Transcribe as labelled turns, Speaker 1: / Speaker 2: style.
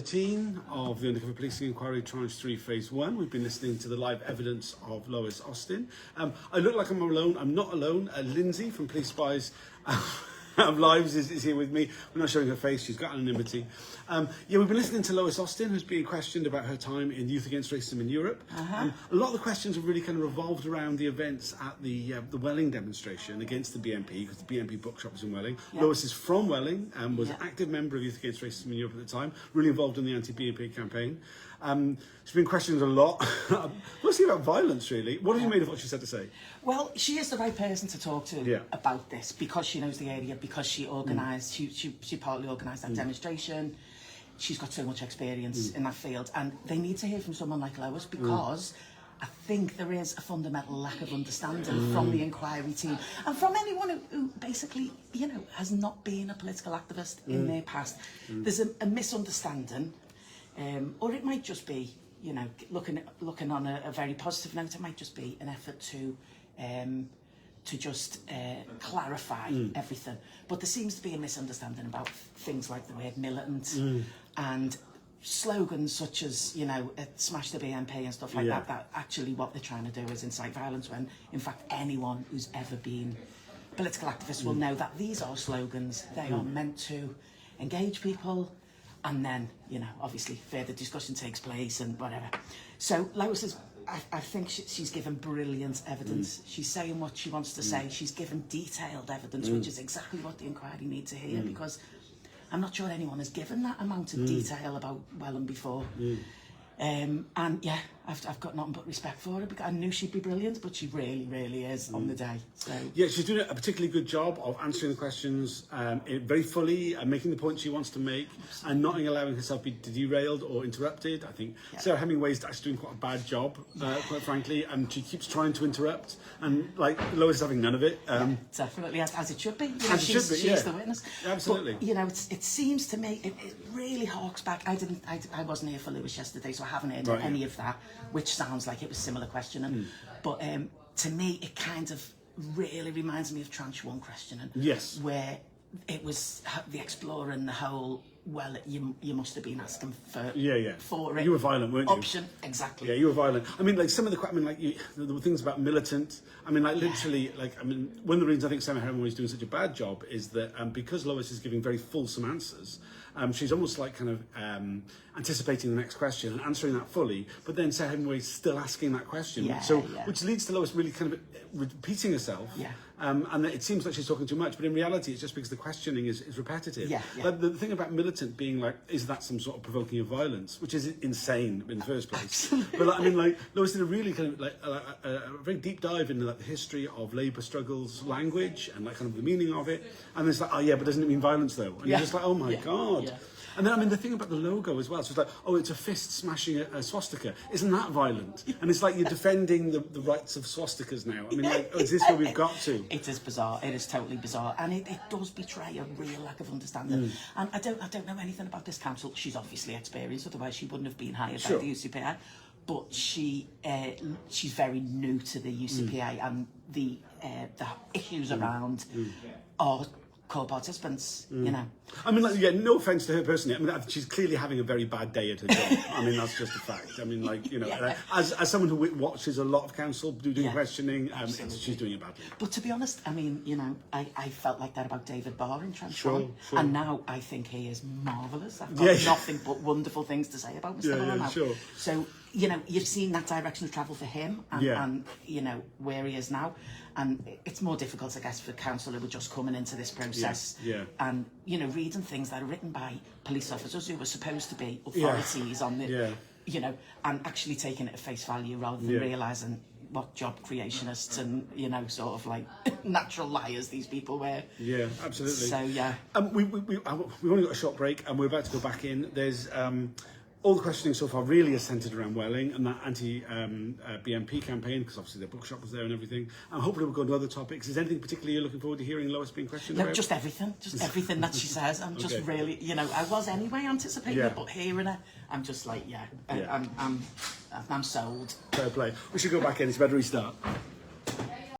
Speaker 1: 13 of the Undercover Policing Inquiry, Tranche 3, Phase 1. We've been listening to the live evidence of Lois Austin. I look like I'm alone. I'm not alone. Lindsey from Police Spies of Lives is here with me. We're not showing her face. She's got anonymity. We've been listening to Lois Austin, who's being questioned about her time in Youth Against Racism in Europe. A lot of the questions have really kind of revolved around the events at the Welling demonstration against the BNP, because the BNP bookshop was in Welling. Lois is from Welling and was an active member of Youth Against Racism in Europe at the time, really involved in the anti-BNP campaign. She's been questioned a lot, mostly about violence, really. What have you made of what she said to say?
Speaker 2: Well, she is the right person to talk to about this, because she knows the area, because she organised, she partly organised that demonstration. She's got so much experience in that field, and they need to hear from someone like Lois, because I think there is a fundamental lack of understanding from the inquiry team and from anyone who basically, has not been a political activist in their past. There's a misunderstanding, or it might just be, looking on a very positive note, it might just be an effort to just clarify everything. But there seems to be a misunderstanding about things like the word militant and slogans such as, smash the BNP and stuff like that actually what they're trying to do is incite violence, when in fact anyone who's ever been political activist will know that these are slogans. They are meant to engage people, and then, obviously further discussion takes place and whatever. So Lois is, I think she's given brilliant evidence. She's saying what she wants to say. She's given detailed evidence, which is exactly what the inquiry need to hear, because I'm not sure anyone has given that amount of detail about Welling before. And yeah, I've got nothing but respect for her, because I knew she'd be brilliant, but she really, really is on the day. So
Speaker 1: yeah, she's doing a particularly good job of answering the questions very fully and making the points she wants to make, and not allowing herself to be derailed or interrupted. I think Sarah Hemingway's actually doing quite a bad job, quite frankly, and she keeps trying to interrupt, and Lois is having none of it.
Speaker 2: Definitely, as it should be.
Speaker 1: She's
Speaker 2: the witness.
Speaker 1: Absolutely.
Speaker 2: But, it seems to me it really harks back. I wasn't here for Lewis yesterday, so I haven't heard any of that, which sounds like it was similar questioning. But to me, it kind of really reminds me of Tranche 1 questioning.
Speaker 1: Yes.
Speaker 2: Where it was the exploring the whole, well, you must have been asking for for it.
Speaker 1: You were violent, weren't you?
Speaker 2: Option, exactly.
Speaker 1: Yeah, you were violent. I mean, some of the the things about militant. I mean, literally, one of the reasons I think Sarah Hemingway is doing such a bad job is that because Lois is giving very fulsome answers, she's almost anticipating the next question and answering that fully, but then Sarah Hemingway is still asking that question, which leads to Lois really kind of repeating herself. And it seems like she's talking too much, but in reality, it's just because the questioning is repetitive. The thing about militant being is that some sort of provoking of violence, which is insane in the first place. But Lois did a really kind of a very deep dive into the history of labour struggles, language, and kind of the meaning of it. And it's but doesn't it mean violence though? And you're just like, oh my god. And then, the thing about the logo as well, so it's it's a fist smashing a swastika. Isn't that violent? And it's like you're defending the rights of swastikas now. Is this where we've got to?
Speaker 2: It is bizarre. It is totally bizarre. And it does betray a real lack of understanding. And I don't know anything about this council. She's obviously experienced, otherwise she wouldn't have been hired by the UCPI. But she's very new to the UCPI, and the issues around are core participants,
Speaker 1: no offence to her personally. She's clearly having a very bad day at her job. That's just a fact. As someone who watches a lot of council doing questioning, she's doing it badly.
Speaker 2: But to be honest, I felt like that about David Barr in Tranche 1, and now I think he is marvellous. I've got nothing but wonderful things to say about Mr. Barr now. So, you've seen that direction of travel for him, and where he is now. And it's more difficult, I guess, for council who are just coming into this process and, reading things that are written by police officers who were supposed to be authorities on the, and actually taking it at face value rather than realising what job creationists and, sort of natural liars these people were. Yeah,
Speaker 1: absolutely.
Speaker 2: So, yeah.
Speaker 1: We've only got a short break and we're about to go back in. There's... all the questioning so far really is centred around Welling and that anti-BNP campaign, because obviously their bookshop was there and everything. And hopefully we'll go to other topics. Is there anything particularly you're looking forward to hearing Lois being questioned about?
Speaker 2: No, just everything that she says. I'm just really, I was anyway anticipating it, but hearing it, I'm just like, I'm sold.
Speaker 1: Fair play. We should go back in. It's better restart.